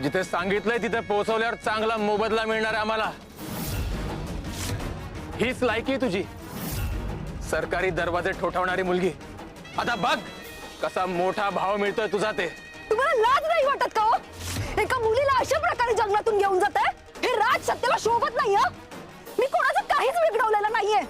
जिथे सांगितलंय तिथे पोहोचवल्यावर चांगला मोबदला मिळणार आहे आम्हाला। हीच लायकी तुझी, सरकारी दरवाजे ठोठावणारी मुलगी। आता बघ कसा मोठा भाव मिळतोय तुझा ते। तुम्हाला लाज नाही वाटत का हो? एका मुलीला अशा प्रकारे जंगलातून घेऊन जात आहे, हे राज सत्याला शोभत नाही। मी कोणाचं काहीच बिघडवलेलं नाहीये,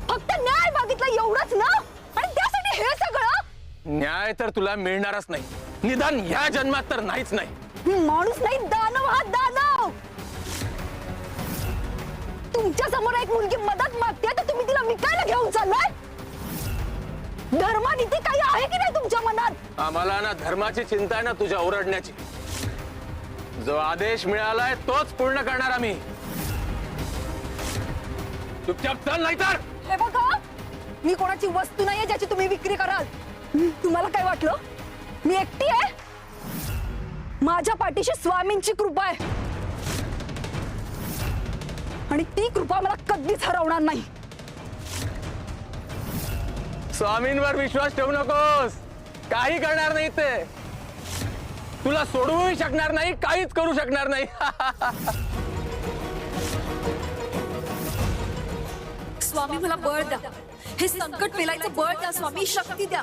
फक्त न्याय मागितला एवढंच ना, आणि त्यासाठी हे सगळं। न्याय तर तुला मिळणारच नाही, निदान ह्या जन्मात तर नाहीच नाही। माणूस नाही, दानव हा दानव। तुमच्या समोर एक मुलगी मदत मागते तर तुम्ही तिला विकायला घेऊन चाललाय? धर्मनीती काही आहे की नाही तुमच्या मनात? आम्हाला ना धर्माची चिंता आहे ना तुझ्या ओरडण्याची। जो आदेश मिळालाय तोच पूर्ण करणार आम्ही। चुपचाप चल, नाही तर हे बघा, मी कोणाची वस्तू नाहीये ज्याची तुम्ही विक्री कराल। तुम्हाला काय वाटलं मी एकटी आहे? माझ्या पाठीशी स्वामींची कृपा आहे, आणि ती कृपा मला कधीच हरवणार नाही। स्वामींवर विश्वास ठेवू नकोस, काही करणार नाही ते। तुला सोडवूही शकणार नाही, काहीच करू शकणार नाही। स्वामी मला बळ द्या, हे संकट पेलायचं बळ द्या स्वामी, शक्ती द्या।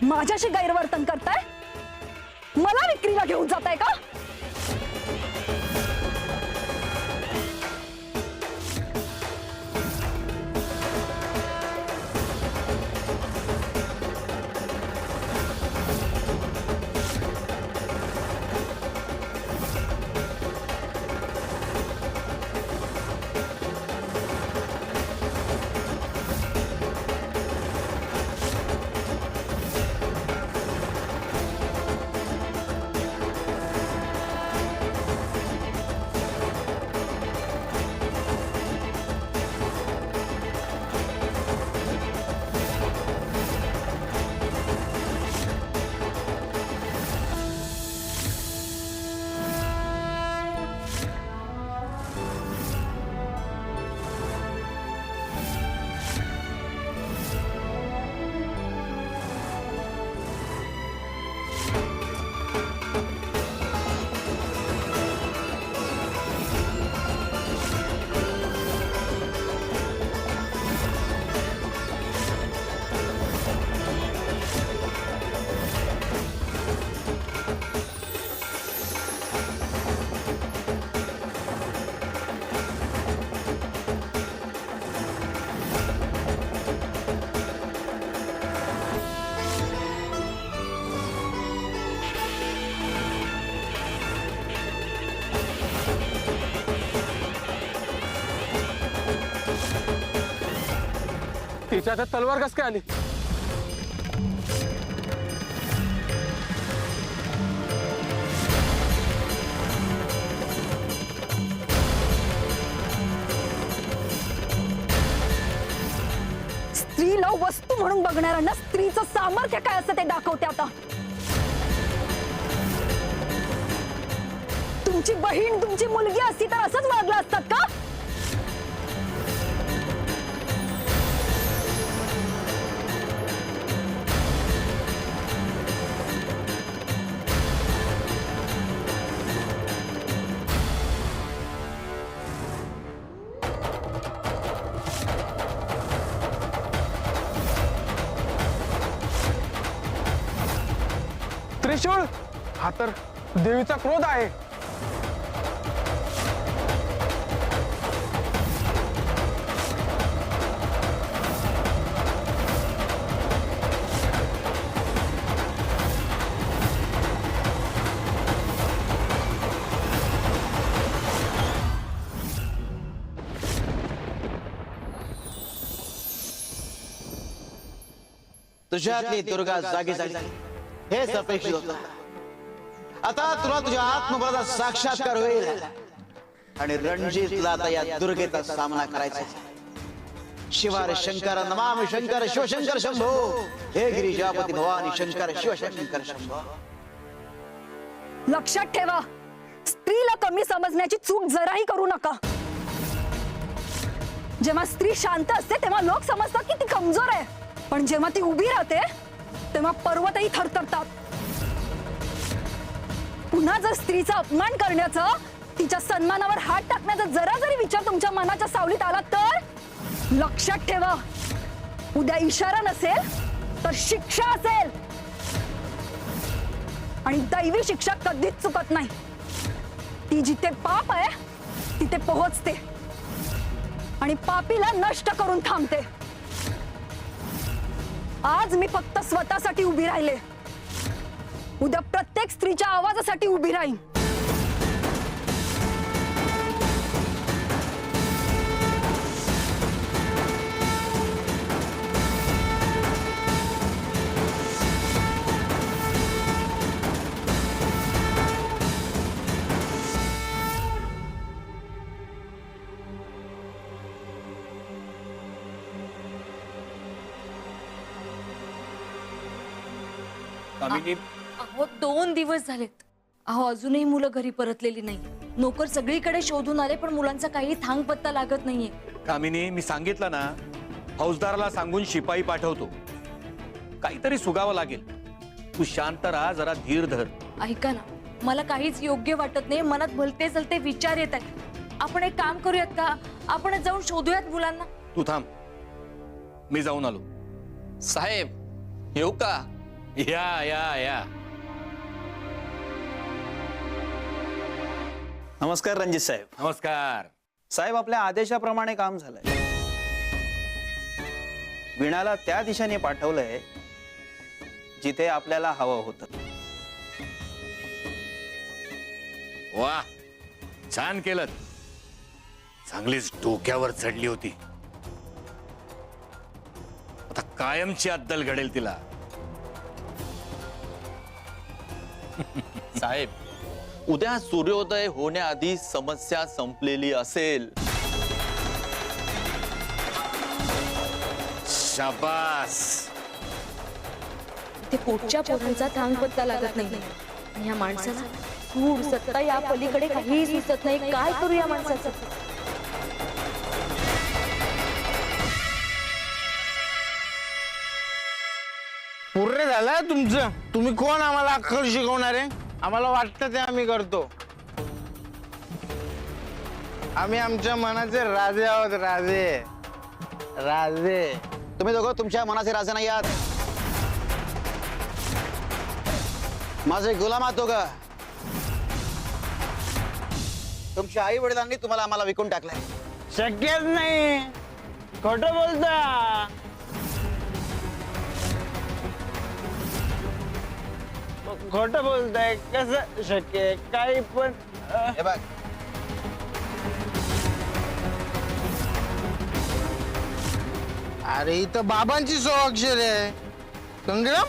माझ्याशी गैरवर्तन करताय? मला विक्रीला घेऊन जाताय का? तिच्या हातात तलवार कस काय आली? स्त्रीला वस्तू म्हणून बघणाऱ्यांना स्त्रीचं सामर्थ्य काय असतं ते दाखवते आता। तुमची बहीण, तुमची मुलगी असती तर असंच वागला असतात का? त्रिशूळ हा तर देवीचा क्रोध आहे। तुझ्यातली दुर्गा जागी झाली हेच अपेक्षित होतं। आता तुला तुझ्या आत्मबळाचा साक्षात्कार होईल आणि रणजितला आता या दुर्गेचा सामना करायचा। शिवारे शंकर नमामि शंकर शिवशंकर शंभो हे गिरिजापती भवानी शंकर शिवशंकर शंभो. लक्षात ठेवा, स्त्रीला कमी समजण्याची चूक जराही करू नका. जेव्हा स्त्री शांत असते तेव्हा लोक समजतात की ती कमजोर आहे, पण जेव्हा ती उभी राहते तेव्हा पर्वतही थरथरतात. पुन्हा जर स्त्रीचा अपमान करण्याचं, तिच्या सन्मानावर हात टाकण्याचा जरा जरी विचार तुमच्या मनाच्या सावलीत आला तर लक्षात ठेवा, उद्या इशारा नसेल तर शिक्षा असेल. आणि दैवी शिक्षा कधीच चुकत नाही. ती जिथे पाप आहे तिथे पोहोचते आणि पापीला नष्ट करून थांबते. आज मी फक्त स्वतःसाठी उभी राहिले, उद्या प्रत्येक स्त्रीच्या आवाजासाठी उभी राहीन. कामिनी, अहो 2 दिवस झालेत. अहो अजूनही मुलं घरी परतलेली नाही. नोकर सगळीकडे शोधून आले पण मुलांचा काही थांग पत्ता लागत नाहीये. कामिनी, मी सांगितलं ना, फौजदाराला सांगून शिपाई पाठवतो. काहीतरी सुगावं लागेल. तू शांत राहा, जरा धीर धर. ऐका ना, मला काहीच योग्य वाटत नाही. मनात भलते चलते विचार येत आहेत. आपण एक काम करूयात का, आपण जाऊन शोधूयात मुलांना. तू थांब, मी जाऊन आलो. साहेब येऊ का? या या या. नमस्कार रणजित साहेब. नमस्कार. साहेब, आपल्या आदेशाप्रमाणे काम झालंय. वीणाला त्या दिशेने पाठवलंय जिथे आपल्याला हवं होतं. वा, छान केलं. चांगलीच डोक्यावर चढली होती. आता कायमची अद्दल घडेल तिला. साहेब, उद्या सूर्योदय होण्याआधी समस्या संपलेली असेल. शाबास. ते पोटच्या पोरांचा थांग पत्ता लागत नाही. आणि या माणसाला सूड सत्ता या पलीकडे काहीही सुचत नाही. काय करू या माणसाचं? पूर्ण झालं तुमचं. तुम्ही कोण आम्हाला अक्कल शिकवणार आहे? आम्हाला वाटतं ते आम्ही करतो. आम्ही आमच्या मनाचे राजे आहोत. राजे राजे. तुम्ही दोघं तुमच्या मनाचे राजे नाही आहात. माझे गुलाम आहात दोघं. तुमच्या आई वडिलांनी तुम्हाला आम्हाला विकून टाकलंय. शक्यच नाही. खोटं बोलता. खोटं बोलताय. कसं शक्य आहे? काही पण हे बघ, अरे इथं बाबांची स्वाक्षर आहे. संग्राम,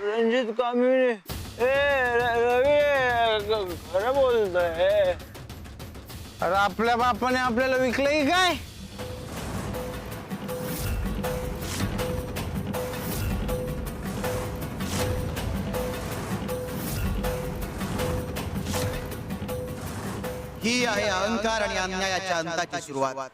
रणजित कामिनी, रवी खरं बोलतोय. अरे आपल्या बापाने आपल्याला विकलंय काय? ही आहे अहंकार आणि अन्यायाच्या अंताची सुरुवात.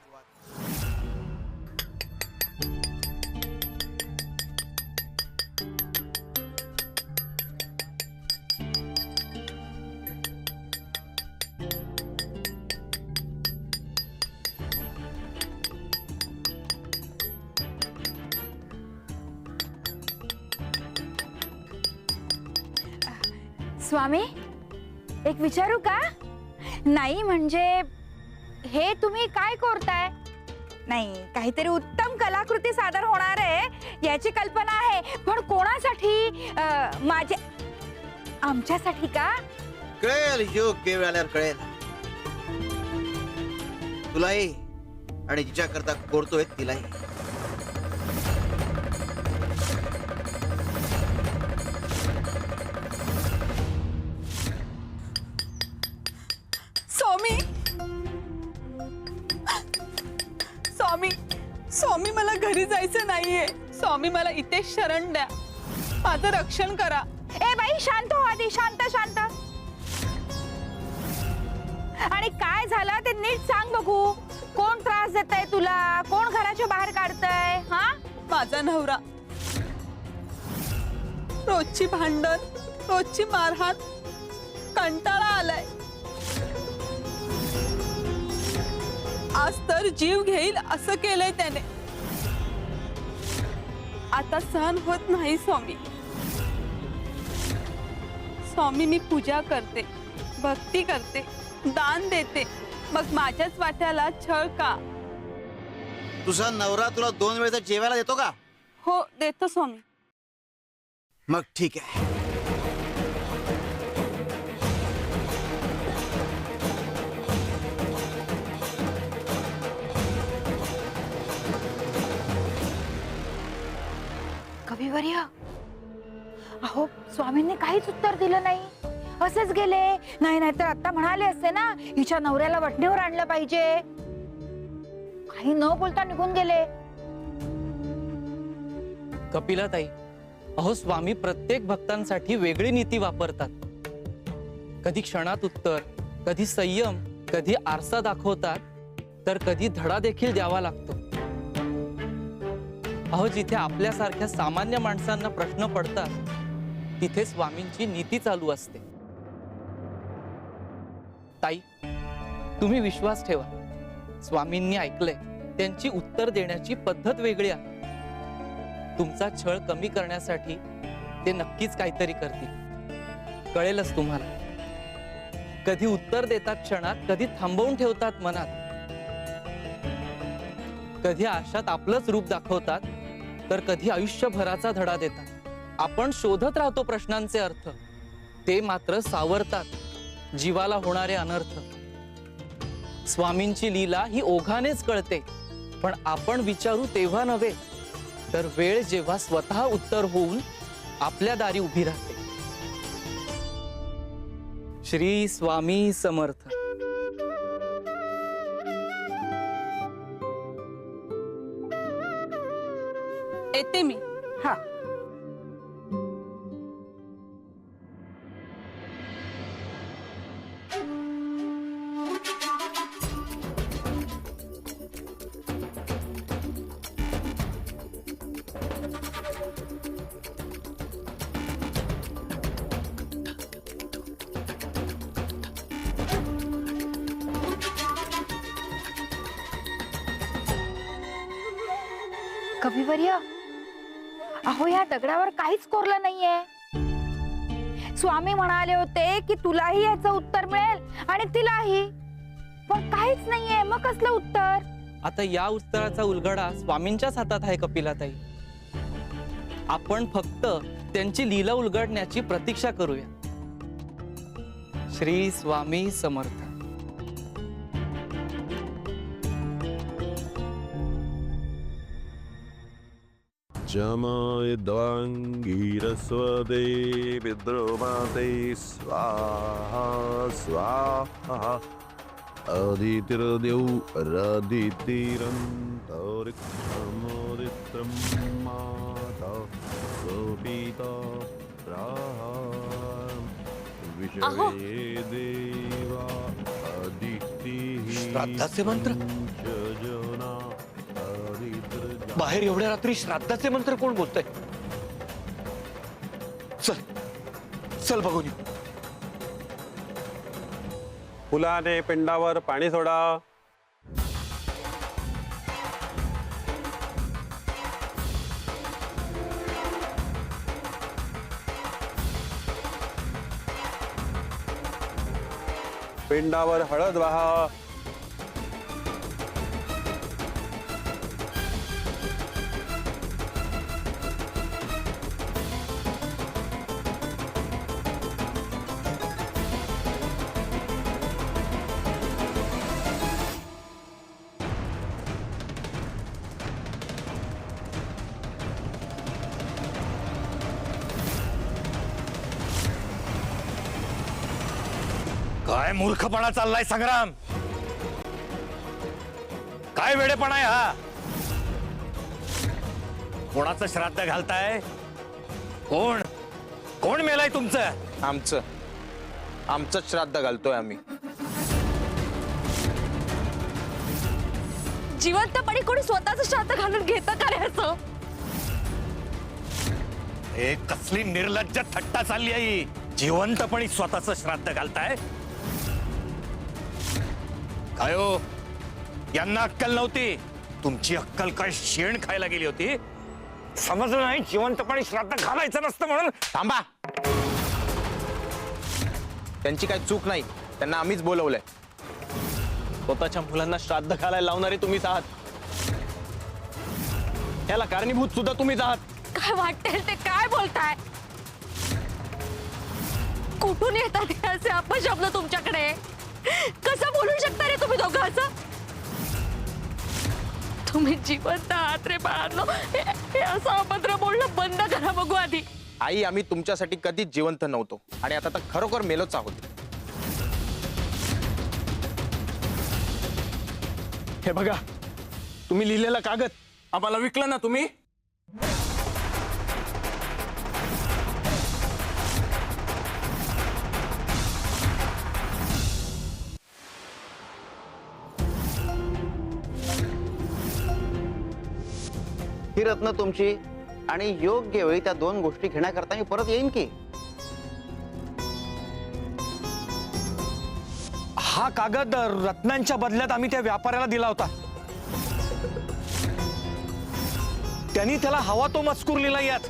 स्वामी, एक विचारू का? नाही म्हणजे हे तुम्ही काय करताय? नाही, काहीतरी उत्तम कलाकृती सादर होणार आहे याची कल्पना आहे, पण कोणासाठी? आमच्यासाठी का? कळेल, योग्य वेळ आल्यावर कळेल. तुलाही आणि जिच्या करता कोरतोय तिलाही. नाहीये. स्वामी मला इथे शरण द्या, माझं रक्षण करा. ए बाई शांत हो आधी, शांत शांत. आणि काय झालं ते नीट सांग बघू. कोण त्रास देतय तुला, कोण घराच्या बाहेर काढतय? हा, माझा नवरा. रोजची भांडण, रोजची मारहाण, कंटाळा आलाय. आज तर जीव घेईल असं केलंय त्याने. आता सहन होत नाही स्वामी. स्वामी मी पूजा करते, भक्ती करते, दान देते, मग माझ्याच वाट्याला छळ का? तुझा नवरा तुला 2 वेळेचा जेवायला देतो का? हो देतो स्वामी. मग ठीक आहे. कविवर्य, अहो स्वामींनी काहीच उत्तर दिलं नाही, असेच गेले. नाही नाहीतर आता म्हणाले असते ना, हिच्या नवऱ्याला वटणीवर आणलं पाहिजे. काही न बोलता निघून गेले. कपिलाताई, अहो स्वामी प्रत्येक भक्तांसाठी वेगळी नीती वापरतात. कधी क्षणात उत्तर, कधी संयम, कधी आरसा दाखवतात, तर कधी धडा देखील द्यावा लागतो. अहो जिथे आपल्यासारख्या सामान्य माणसांना प्रश्न पडतात, तिथे स्वामींची नीती चालू असते. ताई, तुम्ही विश्वास ठेवा, स्वामींनी ऐकलंय. त्यांची उत्तर देण्याची पद्धत वेगळी आहे. तुमचा छळ कमी करण्यासाठी ते नक्कीच काहीतरी करतील. कळेलच तुम्हाला. कधी उत्तर देतात क्षणात, कधी थांबवून ठेवतात मनात. कधी आशात आपलंच रूप दाखवतात, तर कधी आयुष्यभराचा धडा देतात. आपण शोधत राहतो प्रश्नांचे अर्थ, ते मात्र सावरतात जीवाला होणारे अनर्थ. स्वामींची लीला ही ओघानेच कळते, पण आपण विचारू तेव्हा नव्हे, तर वेळ जेव्हा स्वतः उत्तर होऊन आपल्या दारी उभी राहते. श्री स्वामी समर्थ. येते मी. हा, कविवर्य, अहो या दगडावर काहीच कोरलं नाहीये. स्वामी म्हणाले होते की तुलाही याचं उत्तर मिळेल आणि तिलाही, पण काहीच नाहीये. मग कसलं उत्तर? आता या उत्तराचा उलगडा स्वामींच्याच हातात आहे कपिलाताई. आपण फक्त त्यांची लीला उलगडण्याची प्रतीक्षा करूया. श्री स्वामी समर्थ. जमायद्वाङ्गीरस्वदे विद्रोमाते स्वाहा स्वाहा अदितिर्देव रदितिरन्तरिक्षमोदित्रं माता गोपीता विषये देवा अदितिः श्राद्धाचे मंत्र? बाहेर एवढ्या रात्री श्राद्धाचे मंत्र कोण बोलतंय? चल चल बघून येऊ. फुलाने पिंडावर पाणी सोडा. पिंडावर हळद वाहा. काय मूर्खपणा चाललाय संग्राम? काय वेडेपणा आहे हा? कोणाचं श्राद्ध घालताय? कोण कोण मेलाय तुमचं? आमचं श्राद्ध घालतोय आम्ही. जिवंतपणी कोणी स्वतःच श्राद्ध घालून घेतं का रे असं? हे कसली निर्लज्ज थट्टा चालली आहे. जिवंतपणी स्वतःच श्राद्ध घालताय? काय हो, यांना अक्कल नव्हती? तुमची अक्कल काय शेण खायला गेली होती? समजलं नाही जिवंतपणी श्राद्ध घालायचं नसतं म्हणून? थांबा. त्यांची काही चूक नाही, त्यांना आम्हीच बोलवलंय. स्वतःच्या मुलांना श्राद्ध घालायला लावणारे तुम्हीच आहात. याला कारणीभूत सुद्धा तुम्हीच आहात. काय वाटते ते काय बोलताय? कुठून येतात हे असे अपशब्द तुमच्याकडे? कसं बोलू शकता रे तुम्ही दोघं असं? तुम्ही जिवंत आहात रे बाळांनो. हे असं अभद्र बोलणं बंद करा बघू आधी. आई, आम्ही तुमच्यासाठी कधीच जिवंत नव्हतो आणि आता तर खरोखर मेलोच आहोत. हे बघा, तुम्ही लिहिलेला कागद आम्हाला विकला ना तुम्ही. ही रत्न तुमची आणि योग्य वेळी त्या दोन गोष्टी घेण्याकरता मी परत येईन की. हा कागद रत्नांच्या बदल्यात आम्ही त्या व्यापाऱ्याला दिला होता. त्यांनी त्याला हवा तो मजकूर लिहिला यात.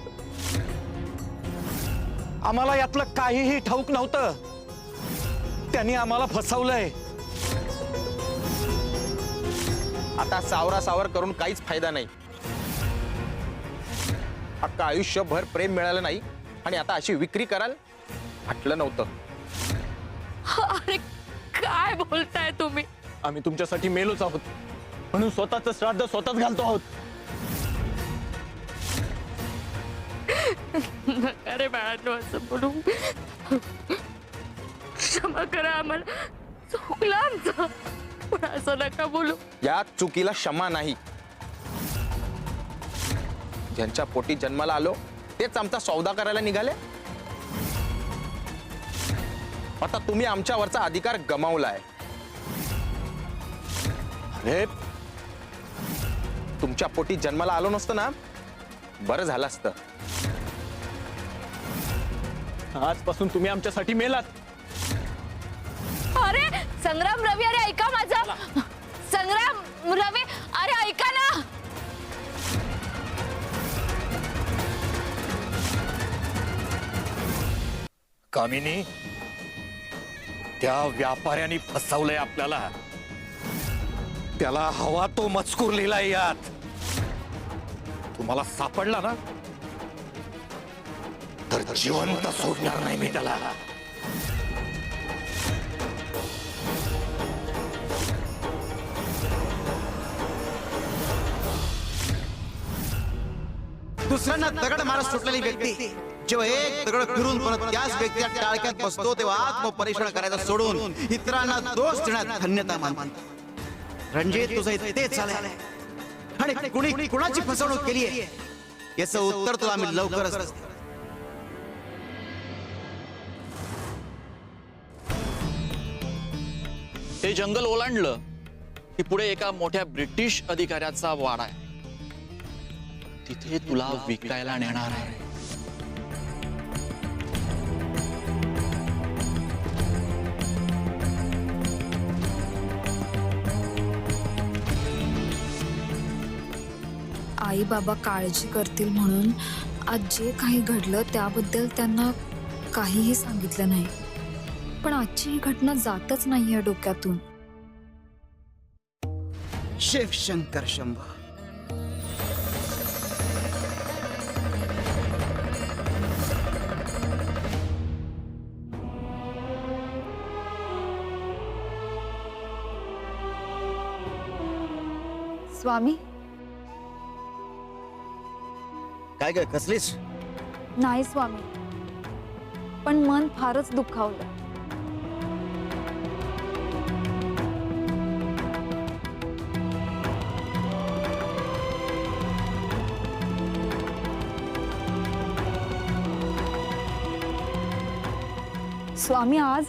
आम्हाला यातलं काहीही ठाऊक नव्हतं. त्यांनी आम्हाला फसवलंय. आता सावरासावर करून काहीच फायदा नाही. अख्खा आयुष्यभर प्रेम मिळालं नाही आणि आता अशी विक्री कराल वाटलं नव्हतं. अरे काय बोलताय तुम्ही? आम्ही तुमच्यासाठी मेलोच आहोत म्हणून स्वतःच श्राद्ध स्वतःच घालतो आहोत. अरे बाळांनो असं बोलू. क्षमा करा, आम्हाला चुकलं आमचं, पण असं नका बोलू. या चुकीला क्षमा नाही. ज्यांच्या पोटी जन्माला आलो तेच आमचा सौदा करायला निघाले. आता तुम्ही आमच्यावरचा अधिकार गमावलाय. अरे तुमच्या पोटी जन्माला आलो नसतं ना, बरं झालं असतं. आजपासून तुम्ही आमच्यासाठी मेलात. अरे संग्राम रवी, अरे ऐका माझं. संग्राम रवी, अरे ऐका ना. कामिनी, त्या व्यापाऱ्याने फसवलंय आपल्याला. त्याला हवा तो मजकूर लिहिलाय यात. तुम्हाला सापडला ना तर जिवंत सोडणार नाही मी त्याला. दुसऱ्यांना दगड मारत सुटलेली व्यक्ती जेव्हा एक दगड फिरून परत त्याच व्यक्तीच्या टाळक्यात बसतो तेव्हा आत्मपरीक्षण करायचं सोडून इतरांना दोष देण्यात धन्यता मानतो. रणजित, तुझं तेच झालंय आणि कुणी कुणाची फसवणूक केली आहे याचं उत्तर तुला आम्ही लवकरच. हे जंगल ओलांडलं की पुढे एका मोठ्या ब्रिटिश अधिकाऱ्याचा वाडा आहे. तिथे तुला विकायला नेणार आहे. आई बाबा काळजी करतील म्हणून आज जे काही घडलं त्याबद्दल त्यांना काहीही सांगितलं नाही. पण आजची ही घटना जातच नाहीये डोक्यातून. शिव शंकर शंभो. स्वामी, काय काय कसलीस? नाही स्वामी, पण मन फारच दुखावलं. स्वामी आज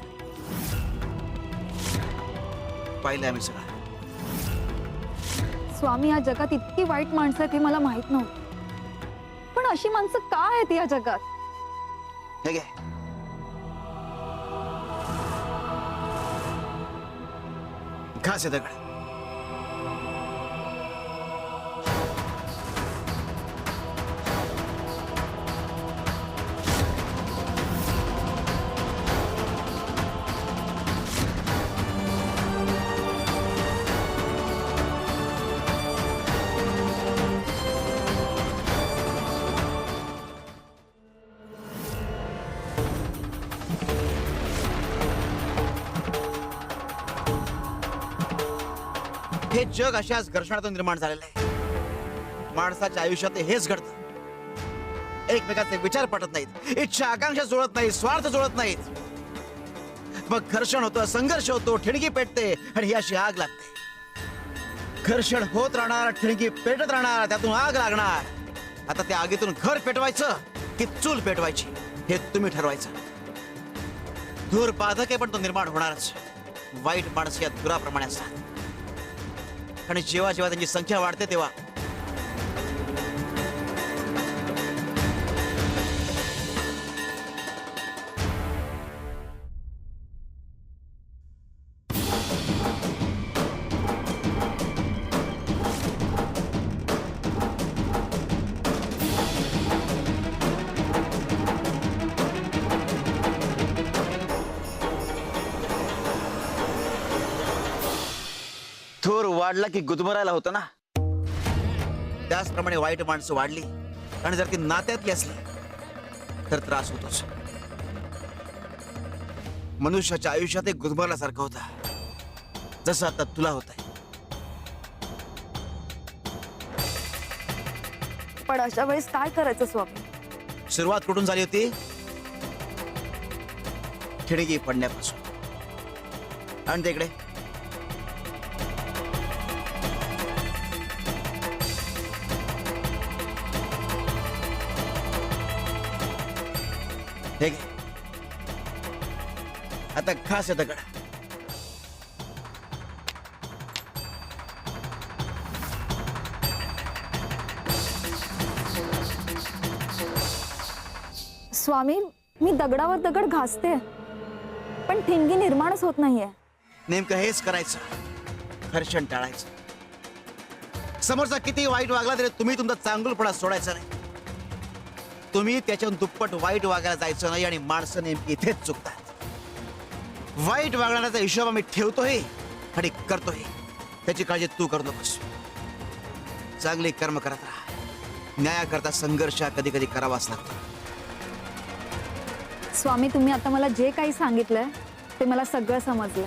पाहिलं आम्ही सगळं. स्वामी या जगात इतकी वाईट माणसं आहेत हे मला माहित नव्हतं. पण अशी माणसं का आहेत या जगात? हे घे. घास आहे दगड. हे जग अशाच घर्षणातून निर्माण झालेलं आहे. माणसाच्या आयुष्यात हेच घडतं. एकमेकाचे विचार पटत नाहीत, इच्छा आकांक्षा जुळत नाहीत, स्वार्थ जुळत नाहीत. मग घर्षण होतं, संघर्ष होतो, ठिणगी पेटते आणि ही अशी आग लागते. घर्षण होत राहणार, ठिणगी पेटत राहणार, त्यातून आग लागणार. आता त्या आगीतून घर पेटवायचं की चूल पेटवायची हे तुम्ही ठरवायचं. धूर बाधक आहे पण तो निर्माण होणारच. वाईट माणसं या धुराप्रमाणे असतात आणि जेव्हा जेव्हा त्यांची संख्या वाढते तेव्हा थोर वाढला की गुदमरायला होतं ना. त्याचप्रमाणे वाईट माणसं वाढली आणि जर ती नात्यातली असली तर त्रास होतोच. मनुष्याच्या आयुष्यात एक गुदमरल्यासारखं होतं, जसं आता तुला होत आहे. पण अशा वेळेस काय करायचं स्वामी? सुरुवात कुठून झाली होती? खिडकी पडण्यापासून. आणि तिकडे हे घे. आता खास आहे दगड. स्वामी मी दगडावर दगड घासते पण ठिणगी निर्माणच होत नाहीये. नेमकं हेच करायचं. घर्षण टाळायचं. समोरचा किती वाईट वागला तरी तुम्ही तुमचा चांगुलपणा सोडायचा नाही. तुम्ही त्याच्याहून दुप्पट वाईट वागायला जायचं नाही आणि माणसं नेमकी इथेच चुकतात. वाईट वागण्याचा हिशोब आम्ही ठेवतोय आणि करतोय. त्याची काळजी तू करू नकोस. चांगली कर्म करत राहा. न्यायाकरता संघर्ष कधी कधी करावाच लागतो. स्वामी तुम्ही आता मला जे काही सांगितलंय ते मला सगळं समजलं.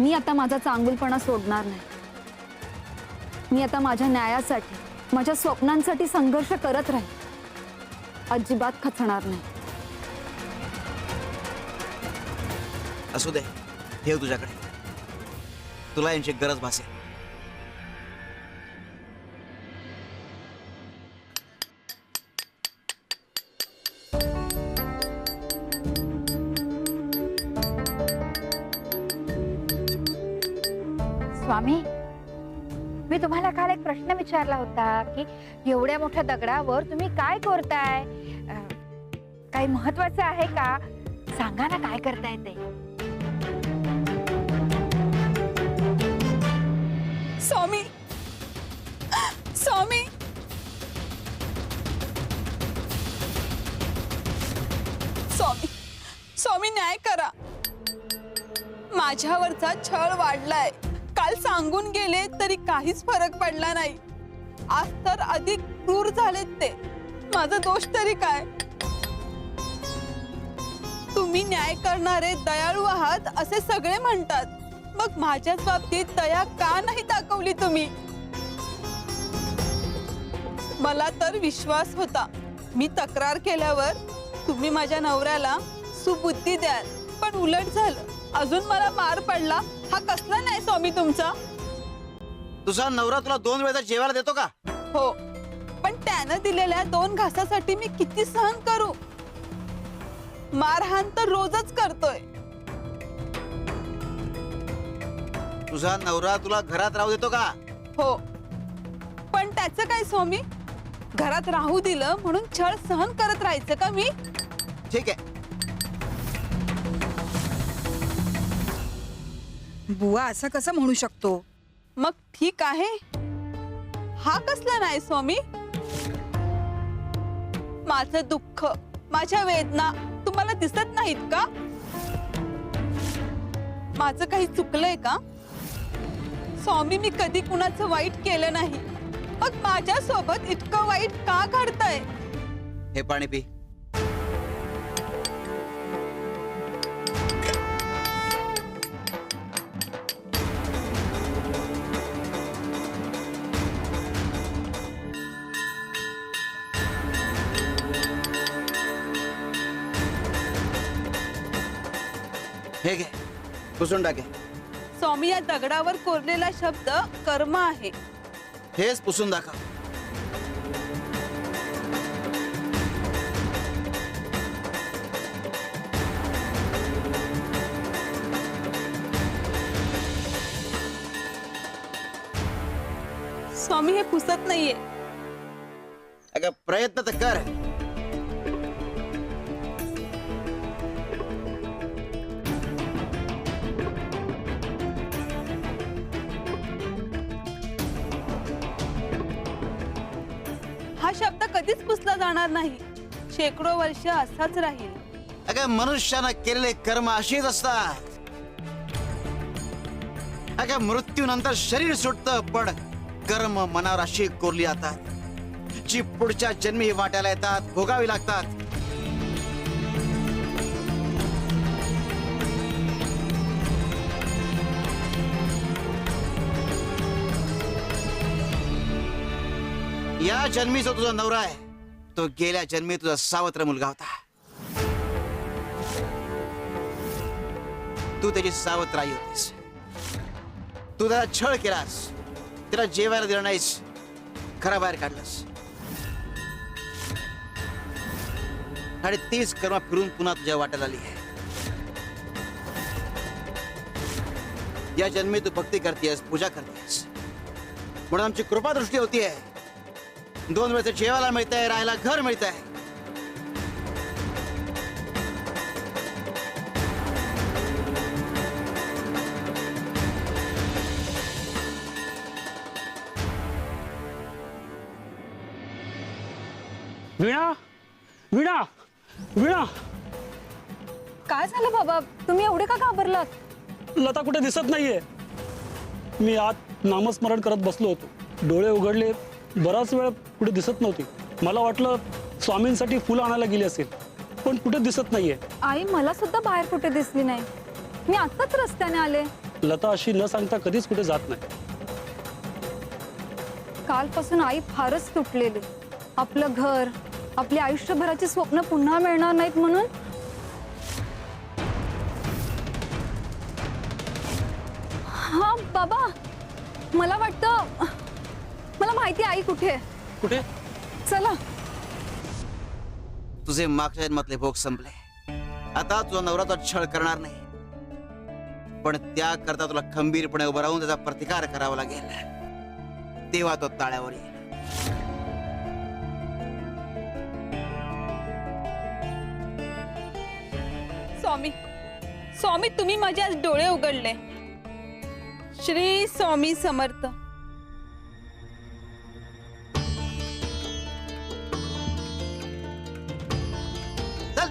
मी आता माझा चांगुलपणा सोडणार नाही. मी आता माझ्या न्यायासाठी, माझ्या स्वप्नांसाठी संघर्ष करत राहील. अजिबात खचणार नाही. असू दे, ठेव तुझ्याकडे. तुला यांची गरज भासेल. स्वामी, मी तुम्हाला काल एक प्रश्न विचारला होता की एवढ्या मोठ्या दगडावर तुम्ही काय करताय? काही महत्वाचं आहे का? सांगा ना काय करताय ते. स्वामी स्वामी स्वामी स्वामी न्याय करा. माझ्यावरचा छळ वाढलाय. काल सांगून गेले तरी काहीच फरक पडला नाही. आज तर अधिक क्रूर झालेत ते. माझा दोष तरी काय? तुम्ही न्याय करणारे दयाळू आहात असे सगळे म्हणतात. मग माझ्याच बाबतीत दया का नाही दाखवली तुम्ही? मला तर विश्वास होता मी तक्रार केल्यावर तुम्ही माझ्या नवऱ्याला सुबुद्धी द्याल, पण उलट झालं. अजून मला मार पडला. हा कसला नाही स्वामी तुमचा? तुझा नवरा तुला 2 वेळा जेवायला देतो का? हो, पण त्यानं दिलेल्या 2 घासासाठी मी किती सहन करू? मारहाण तर रोजच करतोय. तुझा नवरा तुला घरात राहू देतो का? हो, पण त्याचं काय स्वामी? घरात राहू दिलं म्हणून छळ सहन करत राहायचं का मी? ठीक आहे, बुवा असं कसं म्हणू शकतो? मग ठीक आहे. हा कसला नाही स्वामी? माझं दुःख, माझ्या वेदना तुम्हाला दिसत नाहीत का? माझं काही चुकलंय का स्वामी? मी कधी कुणाचं वाईट केलं नाही, मग माझ्या सोबत इतकं वाईट का घडतंय? हे पाणी पी. हे घे, पुसून टाके. स्वामी, या दगडावर कोरलेला शब्द कर्म आहे. हेच पुसून दाखव. स्वामी, हे पुसत नाहीये. अगं प्रयत्न तर कर. हा शब्द कधीच पुसला जाणार नाही. शेकडो वर्ष असाच राहील. अगं मनुष्यानं केलेले कर्म अशीच असतात. अगं मृत्यूनंतर शरीर सुटतं, पण कर्म मनावर अशी कोरली जातात जी पुढच्या जन्मी वाट्याला येतात, भोगावी लागतात. या जन्मी जो तुझा नवरा आहे तो गेल्या जन्मी तुझा सावत्र मुलगा होता. तू त्याची सावत्र आई होतीस. तू त्याला छळ केलास, त्याला जेवायला दिलं नाहीस, घराबाहेर काढलंस. आणि तीच कर्म फिरून पुन्हा तुझ्या वाट्याला आली आहे. या जन्मी तू भक्ती करतेस, पूजा करतेस, म्हणून आमची कृपा दृष्टी होतीये. 2 वेळचं जेवायला मिळतंय, राहायला घर मिळतंय. वीणा, वीणा, वीणा, काय झालं बाबा? तुम्ही एवढे का घाबरलात? लता कुठे दिसत नाहीये. मी आत नामस्मरण करत बसलो होतो. डोळे उघडले, बराच वेळ कुठे दिसत नव्हती. मला वाटलं स्वामींसाठी फुलं आणायला गेली असेल, पण कुठे दिसत नाहीये. आई, मला सुद्धा बाहेर कुठे दिसली नाही. मी आत्ताच रस्त्याने आले. लता अशी न सांगता कधीच कुठे जात नाही. कालपासून आई फारच तुटलेली. आपलं घर, आपली आयुष्यभराची स्वप्न पुन्हा मिळणार नाहीत म्हणून. हा बाबा, मला वाटतं मला माहिती आई कुठे आहे. कुठे? चला. तुझे मागच्या जन्मातले भोग संपले. आता तुझा नवरा तो छळ करणार नाही, पण त्याकरता तुला खंबीरपणे उभं राहून त्याचा प्रतिकार करावा लागेल. तेव्हा तो ताळ्यावर येईल. स्वामी, स्वामी, तुम्ही माझे आज डोळे उघडले. श्री स्वामी समर्थ. चल.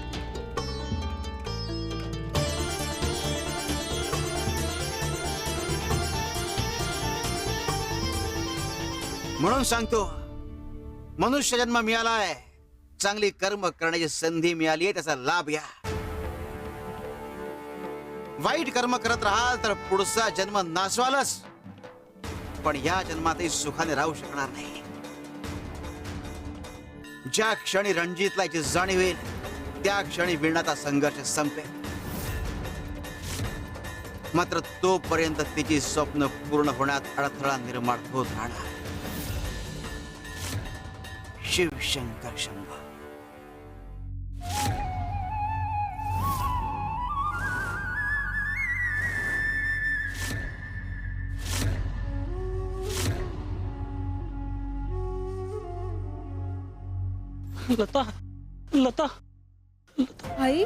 म्हणून सांगतो, मनुष्य जन्म मिळालाय, चांगली कर्म करण्याची संधी मिळाली आहे, त्याचा लाभ घ्या. वाईट कर्म करत राहाल तर पुढचा जन्म नासवालच, पण या जन्मातही सुखाने राहू शकणार नाही. ज्या क्षणी रणजितला याची जाणीव होईल, त्या क्षणी वीणाचा संघर्ष संपेल. मात्र तोपर्यंत तिची स्वप्न पूर्ण होण्यात अडथळा निर्माण होत राहणार. शिवशंकर शंभो. लता लता आई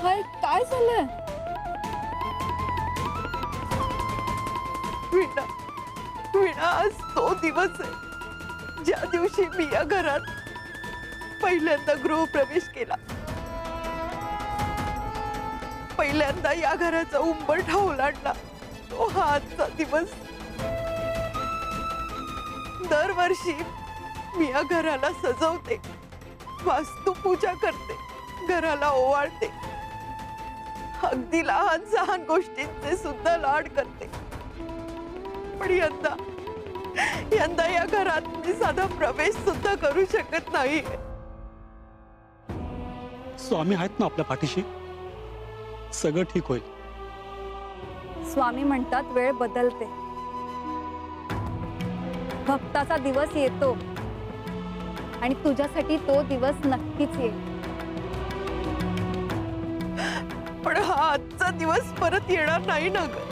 काय काय झालंय? वीणा वीणा, आज तो दिवस आहे ज्या दिवशी मी या घरात पहिल्यांदा गृहप्रवेश केला. पहिल्यांदा या घराचा उंबरठा ओलांडला तो हा आजचा दिवस. दरवर्षी मी या घराला सजवते, वास्तुपूजा करते, घराला ओवाळते, अगदी लहान सहान गोष्टींचे सुद्धा लाड करते. पण यंदा या घरात मी साधा प्रवेश सुद्धा करू शकत नाही. स्वामी आहेत ना आपल्या पाठीशी, सगळं ठीक होईल. स्वामी म्हणतात वेळ बदलते, भक्ताचा दिवस येतो आणि तुझ्यासाठी तो दिवस नक्कीच येईल. पण हा आजचा दिवस परत येणार नाही ना ग.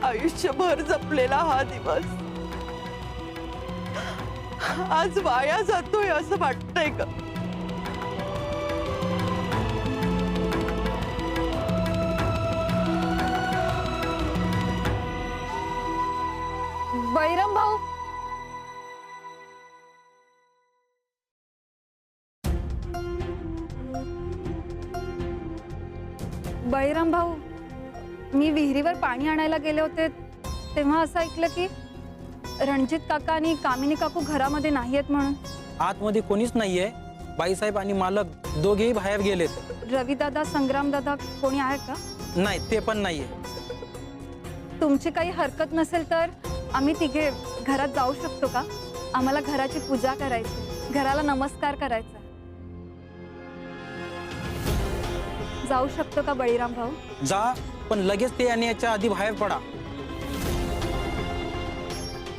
आयुष्यभर जपलेला हा दिवस आज वाया जातोय असं वाटतंय ग. बैरम भाऊ, बैरम भाऊ, मी विहिरीवर पाणी आणायला गेले होते तेव्हा असं ऐकलं की रणजित काका आणि कामिनी काकू घरामध्ये नाहीयेत म्हणून. आतमध्ये कोणीच नाहीये. बाईसाहेब आणि मालक दोघेही बाहेर गेलेत. रविदादा, संग्रामदादा कोणी आहे का? नाही, ते पण नाहीये. तुमची काही हरकत नसेल तर आम्ही तिघे घरात जाऊ शकतो का? आम्हाला घराची पूजा करायची, घराला नमस्कार करायचा. जाऊ शकतो का बळीराम भाऊ? जा, पण लगेच ते येण्याच्या आधी बाहेर पडा.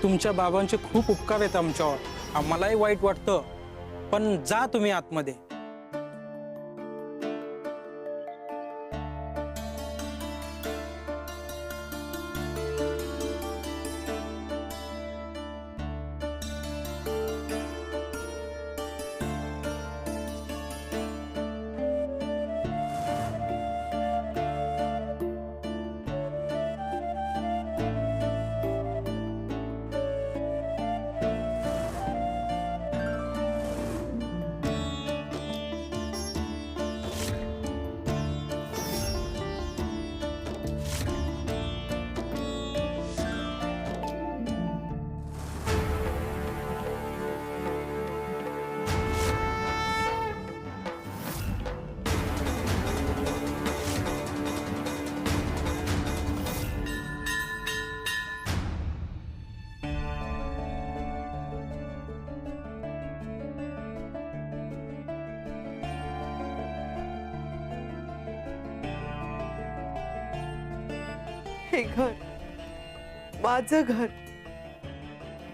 तुमच्या बाबांचे खूप उपकार आहेत आमच्यावर. आम्हालाही वाईट वाटतं, पण जा तुम्ही आतमध्ये. हे घर, माझं घर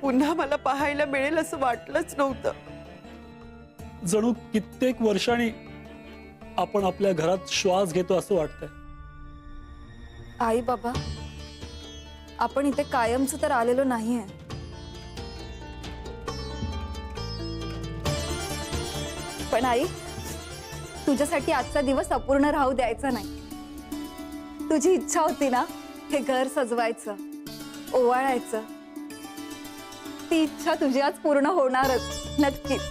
पुन्हा मला पाहायला मिळेल असं वाटलंच नव्हतं. जणू कित्येक वर्षांनी आपण आपल्या घरात श्वास घेतो असं वाटतंय. आई बाबा, आपण इथे कायमच तर आलेलो नाहीये. पण आई, तुझ्यासाठी आजचा दिवस अपूर्ण राहू द्यायचा नाही. तुझी इच्छा होती ना हे घर सजवायचं, ओवाळायचं, ती इच्छा तुझी आज पूर्ण होणारच नक्कीच.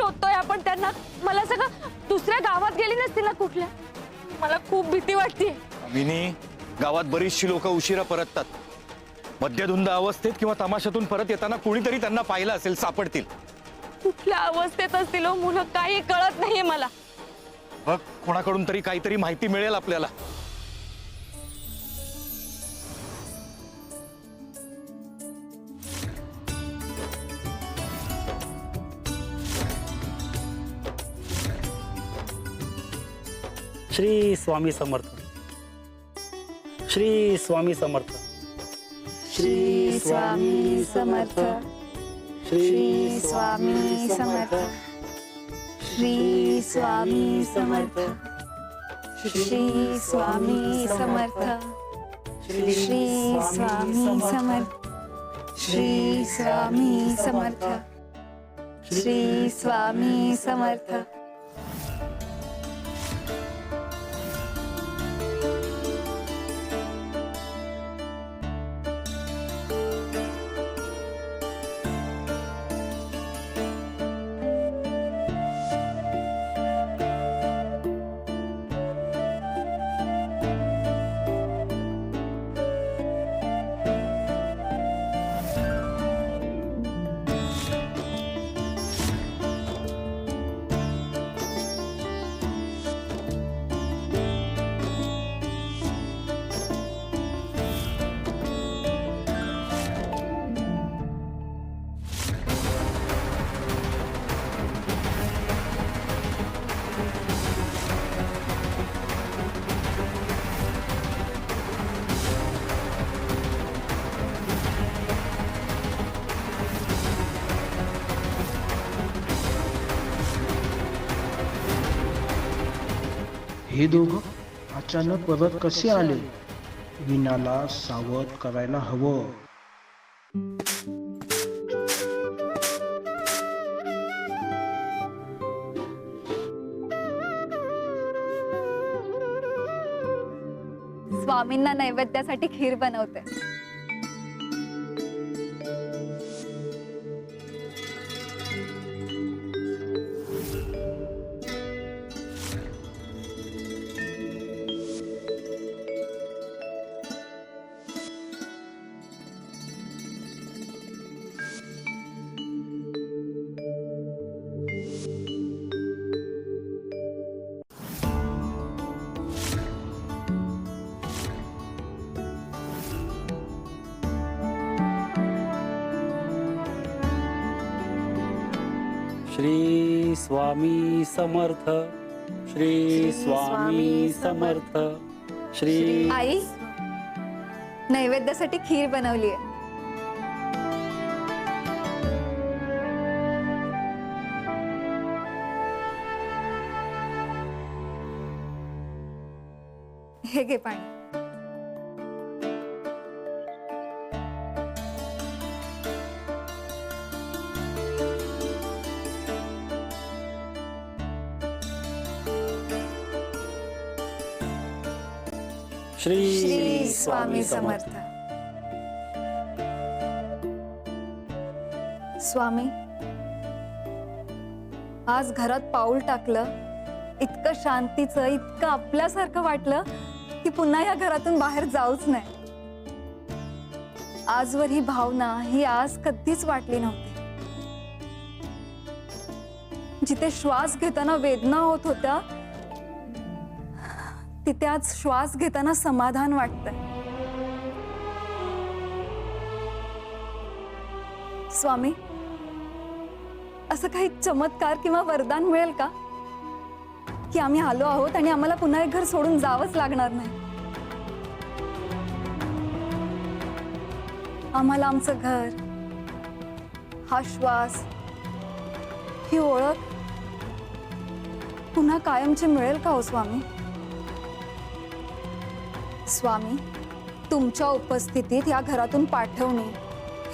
शोधतोय आपण त्यांना? मला सगळं दुसऱ्या गावात गेली नसतील ना कुठल्या? मला खूप भीती वाटते. विनी, गावात बरीचशी लोक उशिरा परततात. मद्यधुंद अवस्थेत किंवा तमाशातून परत येताना कोणीतरी त्यांना पाहिलं असेल, सापडतील. कुठल्या अवस्थेत असतील हो मुलं, काही कळत नाहीये मला. बघ, कोणाकडून तरी काहीतरी माहिती मिळेल आपल्याला. श्री स्वामी समर्थ. श्री स्वामी समर्थ. श्री स्वामी समर्थ. श्री स्वामी समर्थ. श्री स्वामी समर्थ. श्री स्वामी समर्थ. श्री स्वामी समर्थ. श्री स्वामी समर्थ. श्री स्वामी समर्थ. हे दोघं अचानक परत कसे आले? वीणाला सावध करायला हवं. स्वामींना नैवेद्यासाठी खीर बनवते. श्री स्वामी समर्थ. श्री स्वामी समर्थ. श्री. आई, नैवेद्यासाठी खीर बनवली आहे. हे घे पाणी. श्री स्वामी समर्थ. स्वामी, आज घरात पाऊल टाकलं, इतकं शांतीचं, इतकं आपल्यासारखं वाटलं की पुन्हा या घरातून बाहेर जाऊच नाही. आजवर ही भावना, ही आज कधीच वाटली नव्हती. जिथे श्वास घेताना वेदना होत होत्या, तिथे आज श्वास घेताना समाधान वाटतंय. स्वामी, असं काही चमत्कार किंवा वरदान मिळेल का की आम्ही आलो आहोत आणि आम्हाला पुन्हा एक घर सोडून जावंच लागणार नाही? आम्हाला आमचं घर, हा श्वास, ही ओळख पुन्हा कायमची मिळेल का हो स्वामी? स्वामी, तुमच्या उपस्थितीत या घरातून पाठवणे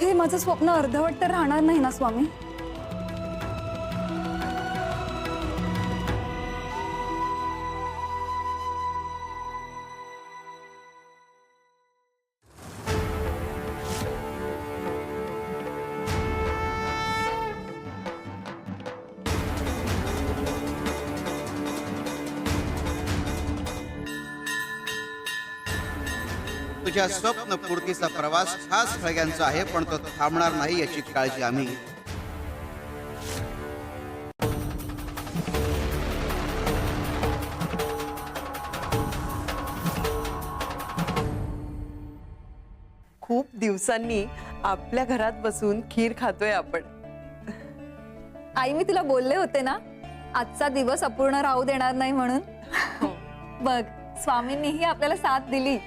हे माझं स्वप्न अर्धवट तर राहणार नाही ना स्वामी? तुझ्या स्वप्न पूर्तीचा प्रवास खास खळग्यांचा आहे, पण तो थांबणार नाही याची काळजी आम्ही घेऊ. खूप दिवसांनी आपल्या घरात बसून खीर खातोय आपण. आई मी तुला बोलले होते ना आजचा दिवस अपूर्ण राहू देणार नाही म्हणून. बघ स्वामींनीही आपल्याला साथ दिली.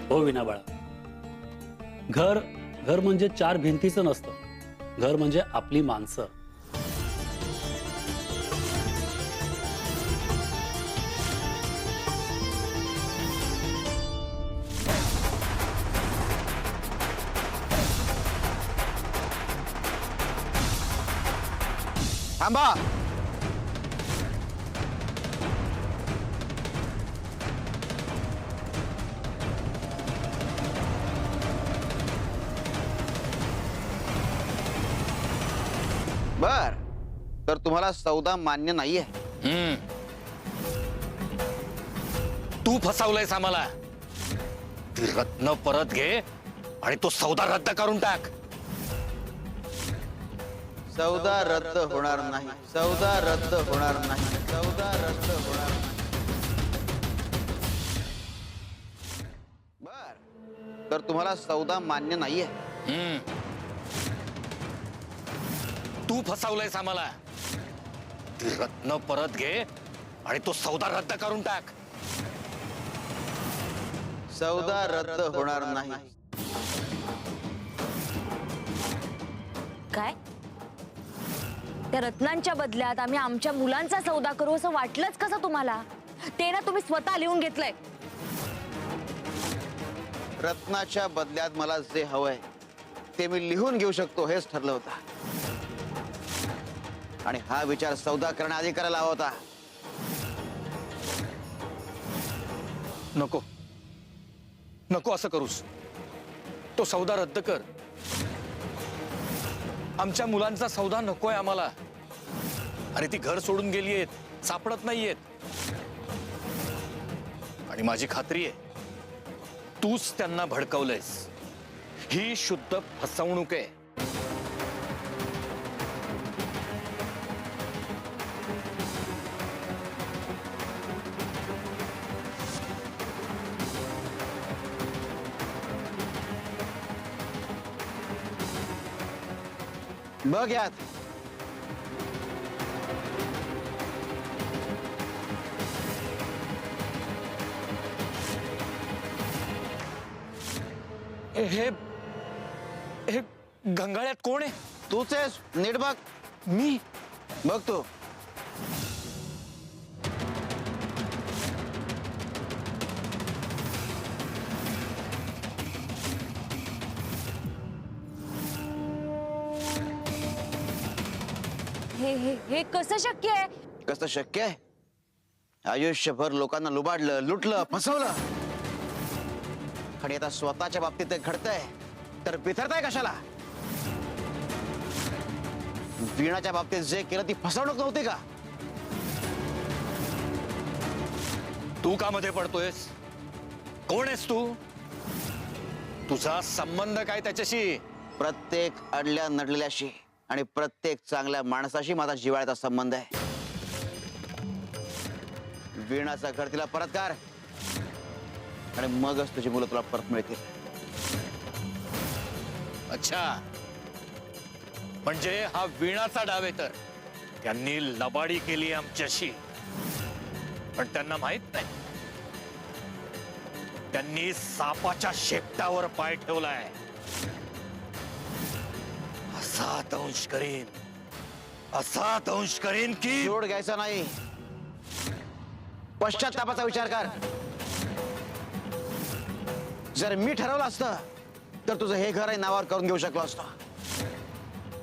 हो विना बाळा, घर घर म्हणजे चार भिंतीचं नसतं. घर म्हणजे आपली माणसं. थांबा. बर, तर तुम्हाला सौदा मान्य नाहीये? तू फसवलंयस आम्हाला. ती रत्न परत घे आणि तो सौदा रद्द करून टाक. सौदा रद्द होणार नाही. सौदा रद्द होणार नाही. सौदा रद्द होणार नाही. बर, तर तुम्हाला सौदा मान्य नाहीये? तू फसवलंयस आम्हाला. ती रत्न परत घे आणि तो सौदा रद्द करून टाक. सौदा रद्द होणार नाही. काय त्या रत्नांच्या बदल्यात आम्ही आमच्या मुलांचा सौदा करू असं वाटलंच कसं तुम्हाला? ते ना तुम्ही स्वतः लिहून घेतलंय. रत्नाच्या बदल्यात मला जे हवंय ते मी लिहून घेऊ शकतो हेच ठरलं होतं. आणि हा विचार सौदा करण्याआधी करायला हवा होता. नको नको असं करूस. तो सौदा रद्द कर. आमच्या मुलांचा सौदा नकोय आम्हाला. अरे ती घर सोडून गेली आहेत, सापडत नाहीयेत. आणि माझी खात्री आहे तूच त्यांना भडकवलंयस. ही शुद्ध फसवणूक आहे. बघ यात. हे हे गंगाळ्यात कोण आहे? तूच आहेस. नीट बघ. मी? बघ तू. हे कसं शक्य आहे? कसं शक्य आहे? आयुष्यभर लोकांना लुबाडलं, लुटलं, फसवलं आणि आता स्वतःच्या बाबतीत ते घडतंय तर बिथरताय कशाला? वीणाच्या बाबतीत जे केलं ती फसवणूक नव्हती का? तू का मध्ये पडतोयस? कोण आहेस तू? तुझा संबंध काय त्याच्याशी? प्रत्येक अडल्या नडलेल्याशी आणि प्रत्येक चांगल्या माणसाशी माझा जिव्हाळ्याचा संबंध आहे. वीणाचं घर तिला परत कर आणि मगच तुझी मुलं तुला परत मिळतील. अच्छा, म्हणजे हा वीणाचा डाव आहे. तर त्यांनी लबाडी केली आमच्याशी, पण त्यांना माहित नाही त्यांनी सापाच्या शेपटावर पाय ठेवलाय. असा दंश करीन, असा दंश करीन की जोड घ्यायचा नाही, पश्चातापाचा विचार कर. जर मी ठरवलं असतं तर तुझं हे घर नावावर करून घेऊ शकलो असतो,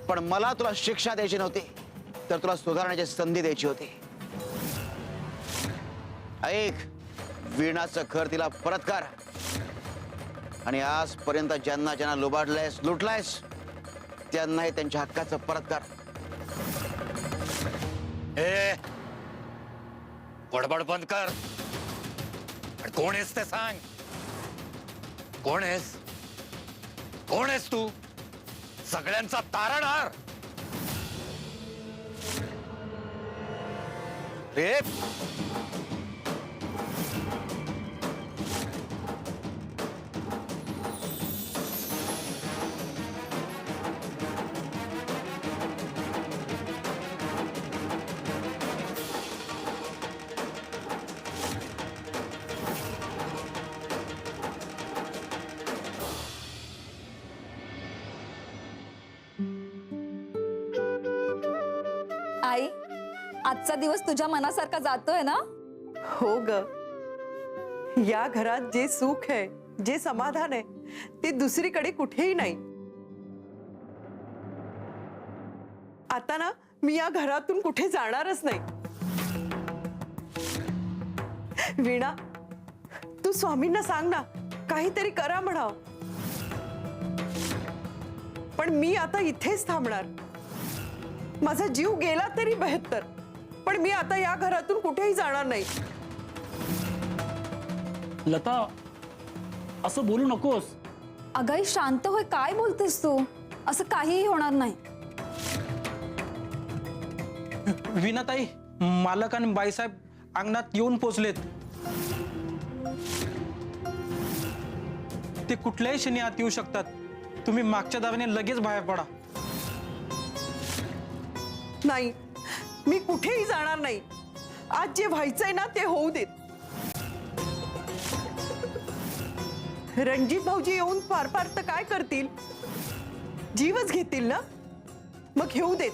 पण मला तुला शिक्षा द्यायची नव्हती, तर तुला सुधारण्याची संधी द्यायची होती. ऐक, वीणाचं घर तिला परत कर आणि आजपर्यंत ज्यांना ज्यांना लुबाडलंयस, लुटलायस, त्यांनाही त्यांच्या हक्काचं परत कर. बडबड बंद कर. आणि कोण आहेस ते सांग. कोण आहेस? कोण आहेस तू? सगळ्यांचा तारणहार. रे आई, आजचा दिवस तुझ्या मनासारखा जातोय ना? हो ग. या घरात जे सुख आहे, जे समाधान आहे, ते दुसरीकडे कुठेही नाही. आता ना मी या घरातून कुठे जाणारच नाही. वीणा, तू स्वामींना सांग ना, काहीतरी करा म्हणाव. पण मी आता इथेच थांबणार. माझा जीव गेला तरी बेहत्तर, पण मी आता या घरातून कुठेही जाणार नाही. लता, असं बोलू नकोस. अगाई शांत होय, काय बोलतेस तू? असं काहीही होणार नाही. विनाताई, मालक आणि बाईसाहेब अंगणात येऊन पोचलेत. ते कुठल्याही क्षणी आत येऊ शकतात. तुम्ही मागच्या दाराने लगेच बाहेर पडा. नाही, मी कुठेही जाणार नाही. आज जे व्हायचंय ना ते होऊ देत. रणजित भाऊजी येऊन फार फार तर काय करतील? जीवच घेतील ना, मग घेऊ देत.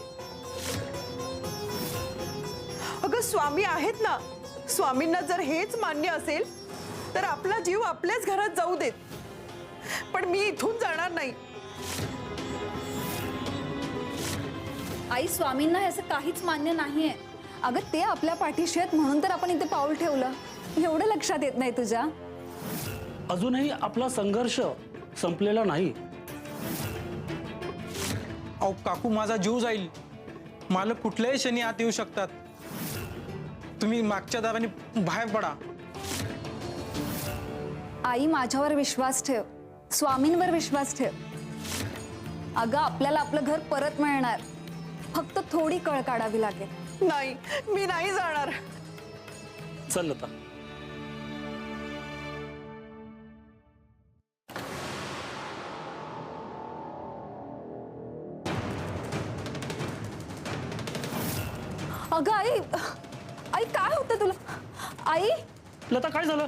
अगं स्वामी आहेत ना, स्वामींना जर हेच मान्य असेल तर आपला जीव आपल्याच घरात जाऊ देत. पण मी इथून जाणार नाही. आई, स्वामींना हे असं काहीच मान्य नाहीये. अगं ते आपल्या पाठीशी आहेत म्हणून तर आपण इथे पाऊल ठेवलं. एवढं लक्षात येत नाही तुझ्या? अजूनही आपला संघर्ष संपलेला नाही. अहो काकू, माझा जीव जाईल. मालक कुठल्याही क्षणी आत येऊ शकतात. तुम्ही मागच्या दाराने बाहेर पडा. आई, माझ्यावर विश्वास ठेव, स्वामींवर विश्वास ठेव. अगं आपल्याला आपलं घर परत मिळणार. फक्त थोडी कळ काढावी लागेल. नाही, मी नाही जाणार. चल लता. अगं आई, आई काय होतं तुला? आई, लता काय झालं?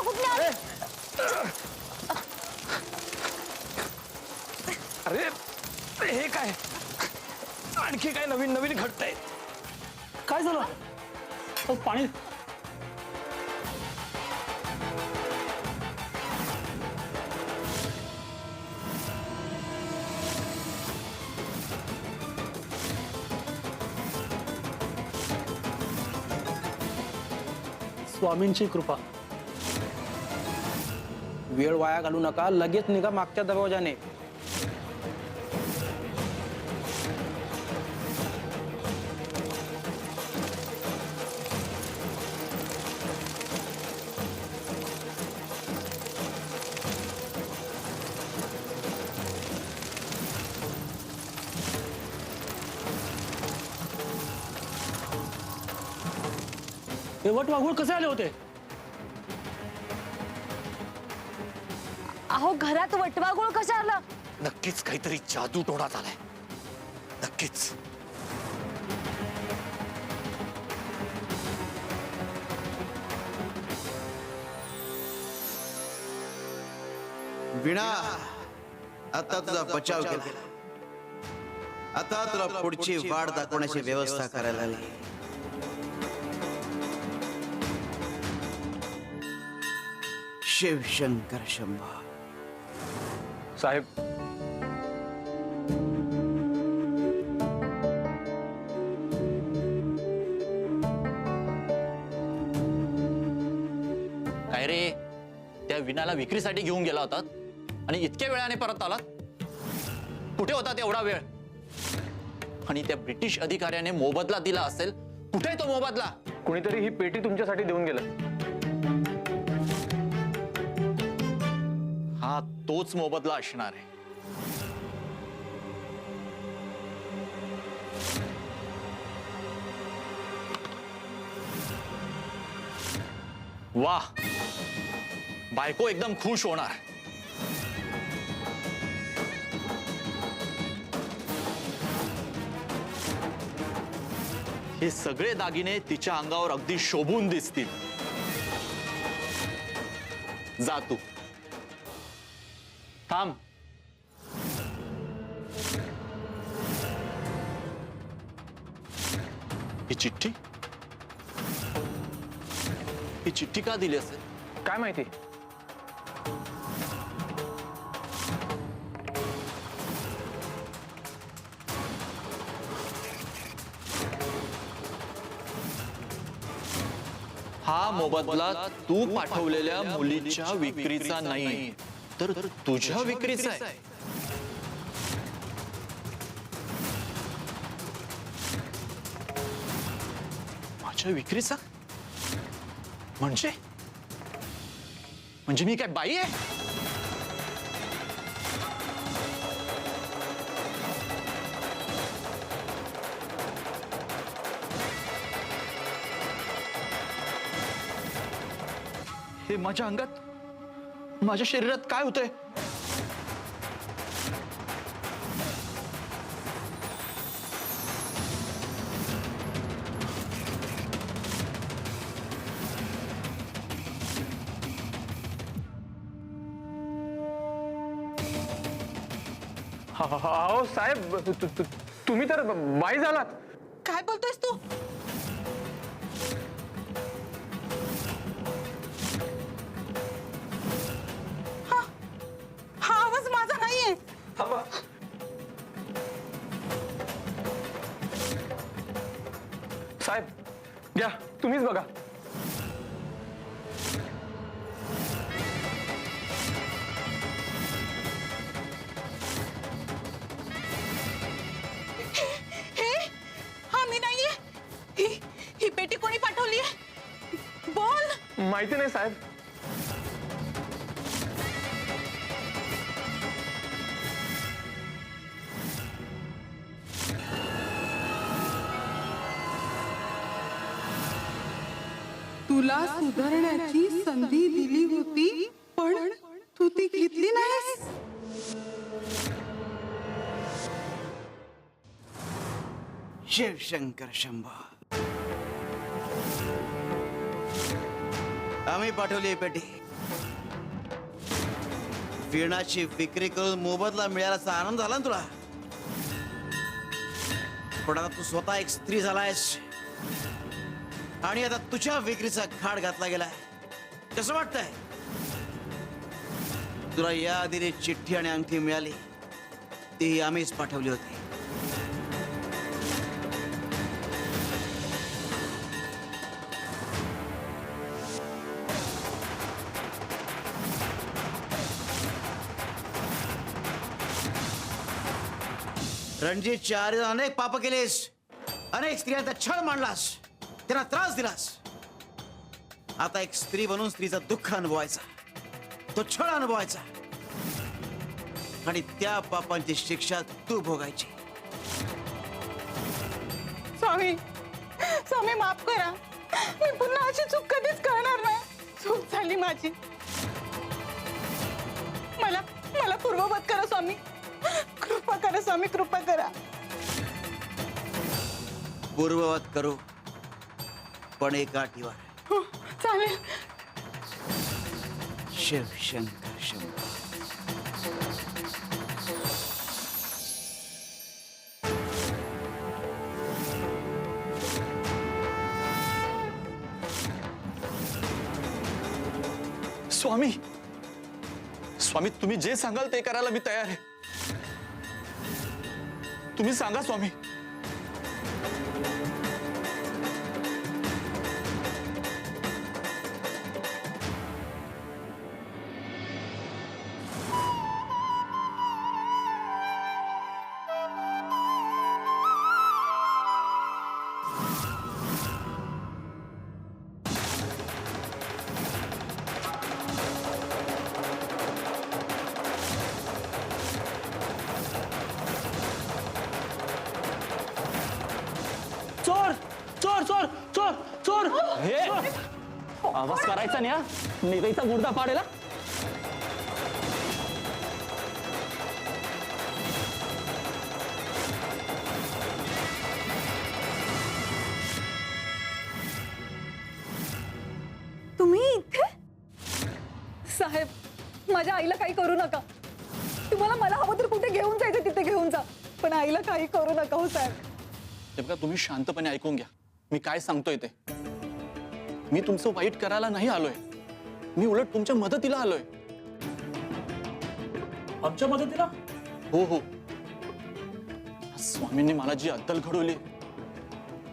कुठे आले? अरे हे काय? आणखी काय नवीन नवीन घडतंय? काय झालं? अहो, पाणी. स्वामींची कृपा. वेळ वाया घालू नका. लगेच निघा मागच्या दरवाजाने. हे वट वाघूळ कसे आले होते? अहो घरात वटवाघूळ कसं आलं? नक्कीच काहीतरी जादू टोणा झालाय. नक्कीच. वीणा, आता तुझा बचाव केला. आता तुला पुढची वाट दाखवण्याची व्यवस्था करायला लागली. शिवशंकर शंभो. साहेब, विनाला विक्रीसाठी घेऊन गेला होता आणि इतक्या वेळाने परत आलात? कुठे होता एवढा वेळ? आणि त्या ब्रिटिश अधिकाऱ्याने मोबदला दिला असेल, कुठे तो मोबदला? कोणीतरी ही पेटी तुमच्यासाठी देऊन गेलं. हा तोच मोबदला असणार आहे. वाह, बायको एकदम खुश होणार. हे सगळे दागिने तिच्या अंगावर अगदी शोभून दिसतील. जा तू. थांब. ही चिठ्ठी, ही चिठ्ठी का दिली असेल? काय माहिती. हा मोबदला तू पाठवलेल्या मुलीच्या विक्रीचा नाही, तर तुझ्या विक्रीचा आहे. माझ्या विक्रीचा म्हणजे मी काय बाई आहे? हे माझ्या अंगात, माझ्या शरीरात काय होतंय? अहो साहेब, तुम्ही तर बाई झालात. काय बोलतोयस तू? हा आवाज माझा नाहीये. साहेब घ्या, तुम्हीच बघा. हा मी नाहीये. ही पेटी कोणी पाठवलीये? बोल. माहिती नाही साहेब. तुला सुधारण्याची संधी दिली होती, पण तू ती घेतली नाहीस. शिवशंकर शंभो, आम्ही पाठवली पेटी. वीणाची विक्री करून मोबदला मिळाल्याचा आनंद झाला ना तुला? पण आता तू स्वतः एक स्त्री झालायस आणि आता तुझ्या विक्रीचा घाट घातला गेलाय. कसं वाटतंय तुला? या आधीने चिठ्ठी आणि अंगठी मिळाली, ती आम्हीच पाठवली होती. रणजीतच्या आडीनं अनेक पाप केलेस, अनेक स्त्रियांचा छळ मांडलास, त्यांना त्रास दिलास. आता एक स्त्री बनून स्त्रीचं दुःख अनुभवायचा, तो छळ अनुभवायचा आणि त्या पापांची शिक्षा तू भोगायची. स्वामी, स्वामी माफ करा. मी पुन्हा अशी चूक कधीच करणार नाही. चूक झाली माझी. मला पूर्ववत करा स्वामी. कृपा करा स्वामी, कृपा करा. पूर्ववत करू, पण एका अटीवर. हो, चालेल. शिवशंकर शंभो. स्वामी, स्वामी तुम्ही जे सांगाल ते करायला मी तयार आहे. तुम्ही सांगा स्वामी. चोर चोर चोर हे आवाज करायचा नाही हा. निघायचा गुर्दा पाडेला. तुम्ही इथे? साहेब, माझ्या आईला काही करू नका. तुम्हाला मला हवं तर कुठे घेऊन जायचं तिथे घेऊन जा, पण आईला काही करू नका हो साहेब. हे बघा, तुम्ही शांतपणे ऐकून घ्या मी काय सांगतोय ते. मी तुमचं वाईट करायला नाही आलोय, मी उलट तुमच्या मदतीला आलोय. आमच्या मदतीला? हो हो. स्वामींनी मला जी अद्दल घडवली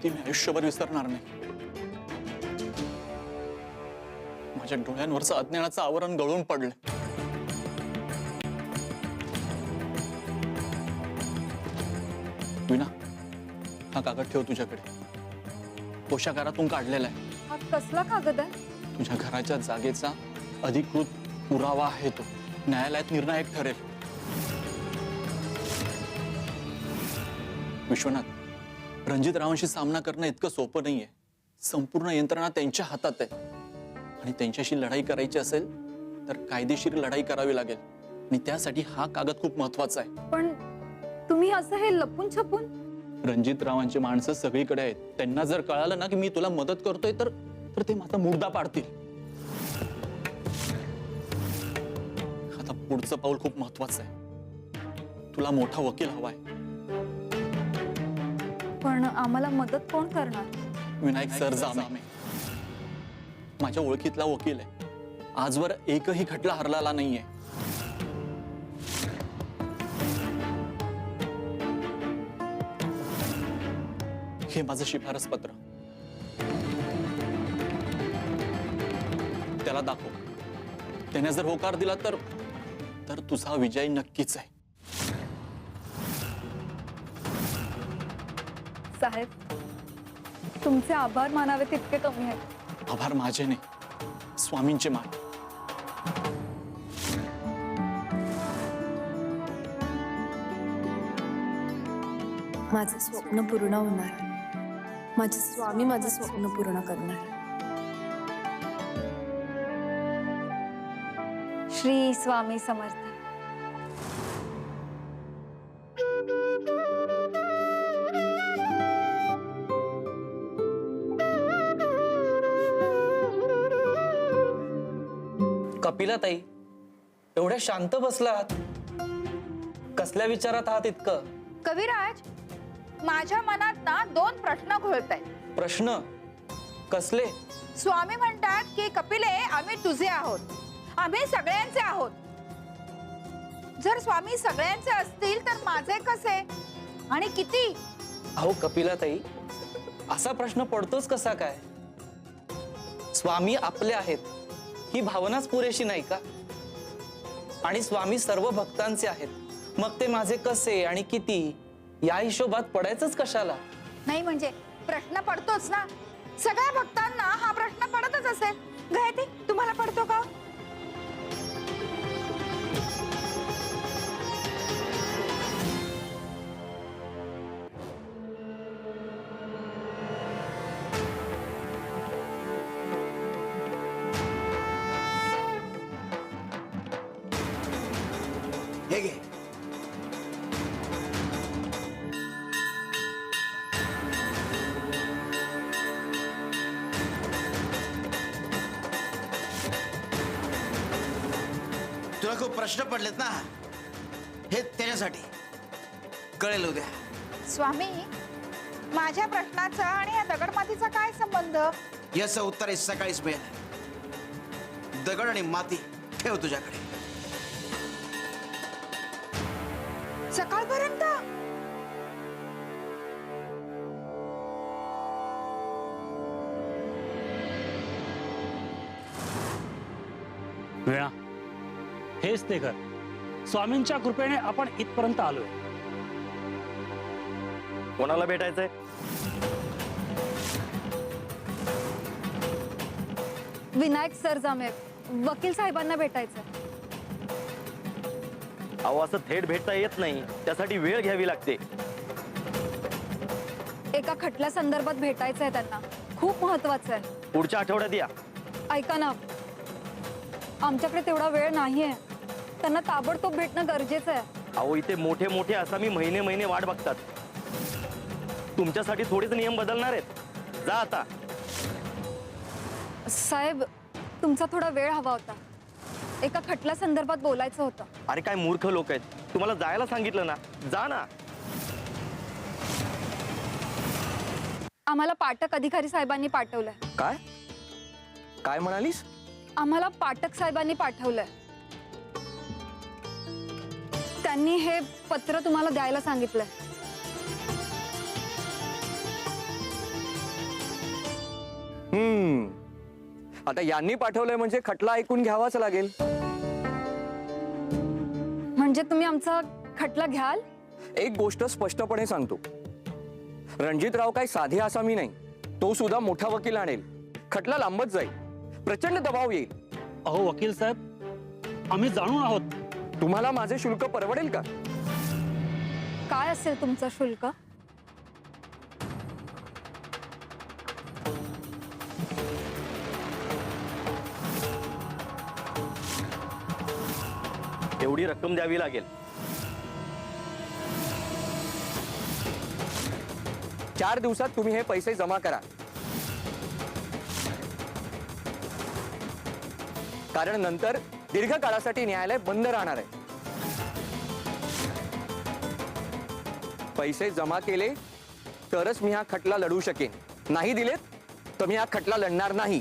ती मी आयुष्यभर विसरणार नाही. माझ्या डोळ्यांवरचं अज्ञानाचं आवरण गळून पडलं. विना, हा कागद ठेव तुझ्याकडे. कोशागारातून काढलेला आहे. हा कसला कागद आहे? तुझ्या घराच्या जागेचा अधिकृत पुरावा आहे तो. न्यायालयात निर्णायक ठरेल. विश्वनाथ, रणजितरावांशी सामना करणं इतकं सोपं नाहीये. संपूर्ण यंत्रणा त्यांच्या हातात आहे आणि त्यांच्याशी लढाई करायची असेल तर कायदेशीर लढाई करावी लागेल आणि त्यासाठी हा कागद खूप महत्वाचा आहे. पण तुम्ही असं हे लपून छपून? रणजितरावांची माणसं सगळीकडे आहेत. त्यांना जर कळालं ना की मी तुला मदत करतोय तर ते माझा मुर्दा पाडतील. आता पुढचं पाऊल खूप महत्वाचं आहे. तुला मोठा वकील हवाय. पण आम्हाला मदत कोण करणार? विनायक सरजामे माझ्या ओळखीतला वकील आहे. आजवर एकही खटला हरलेला नाहीये. हे माझं शिफारस पत्र. त्याला दाखव. त्याने जर होकार दिला तर तुझा विजय नक्कीच आहे. साहेब, तुमचे आभार मानावे तितके कमी आहेत. आभार माझे नाही, स्वामींचे मान. माझं स्वप्न पूर्ण होणार. माझे स्वामी माझं स्वप्न पूर्ण करणार. श्री स्वामी समर्थ. कपिलाताई, एवढ्या शांत बसलात, कसल्या विचारात आहात इतकं? कविराज, माझ्या मनात ना 2 प्रश्न घोळतायत. प्रश्न कसले? स्वामी म्हणतात की कपिले, आम्ही तुझे आहोत, आम्ही सगळ्यांचे आहोत. जर स्वामी सगळ्यांचे असतील तर माझे कसे आणि किती? अहो कपिलाताई, असा प्रश्न पडतोच कसा काय? स्वामी आपले आहेत ही भावनाच पुरेशी नाही का? आणि स्वामी सर्व भक्तांचे आहेत, मग ते माझे कसे आणि किती या हिशोबात पडायचंच कशाला? नाही म्हणजे प्रश्न पडतोच ना. सगळ्या भक्तांना हा प्रश्न पडतच असेल. गायत्री, तुम्हाला पडतो का? हे घे. तुला खूप प्रश्न पडलेत ना, हे त्याच्यासाठी. कळेल उद्या. स्वामी, माझ्या प्रश्नाचा आणि या दगडमातीचा काय संबंध? याचं उत्तर हे सकाळीच मिळेल. दगड आणि माती ठेव तुझ्याकडे. सकाळपर्यंत? वेळा, हेच ते घर. स्वामींच्या कृपेने आपण इथपर्यंत आलोय. कोणाला भेटायचंय? विनायक सरजामे, वकील साहेबांना भेटायचं. अहो, असं थेट भेटता येत नाही, त्यासाठी वेळ घ्यावी लागते. एका खटल्या संदर्भात भेटायचं आहे त्यांना, खूप महत्वाचं आहे. पुढच्या आठवड्यात या. ऐका ना, आमच्याकडे तेवढा वेळ नाहीये. त्यांना ताबडतोब भेटणं गरजेचं आहे. अहो इथे मोठे मोठे आसामी महिने महिने वाट बघतात. तुमच्यासाठी थोडेच नियम बदलणार आहेत. जा आता. साहेब, तुमचा थोडा वेळ हवा होता. एका खटल्या संदर्भात बोलायचं होतं. अरे काय मूर्ख लोक आहेत, तुम्हाला जायला सांगितलं ना, जा ना. आम्हाला पाटक अधिकारी साहेबांनी पाठवलंय. काय काय म्हणालीस? आम्हाला पाटक साहेबांनी पाठवलंय. त्यांनी हे पत्र तुम्हाला द्यायला सांगितलंय. आता यांनी पाठवलंय म्हणजे खटला ऐकून घ्यावाच लागेल. म्हणजे तुम्ही आमचा खटला घ्याल? एक गोष्ट स्पष्टपणे सांगतो, रणजितराव काही साधे आसामी नाही, तो सुद्धा मोठा वकील आणेल. खटला लांबत जाईल, प्रचंड दबाव येईल. अहो वकील साहेब, आम्ही जाणून आहोत. तुम्हाला माझे शुल्क परवडेल का? काय असेल तुमचं शुल्क? एवढी रक्कम द्यावी लागेल. 4 दिवसात तुम्ही हे पैसे जमा करा, कारण नंतर दीर्घ काळासाठी न्यायालय बंद राहणार आहे. पैसे जमा केले तरच मी हा खटला लढू शकेन, नाही दिलेत तर मी हा खटला लढणार नाही.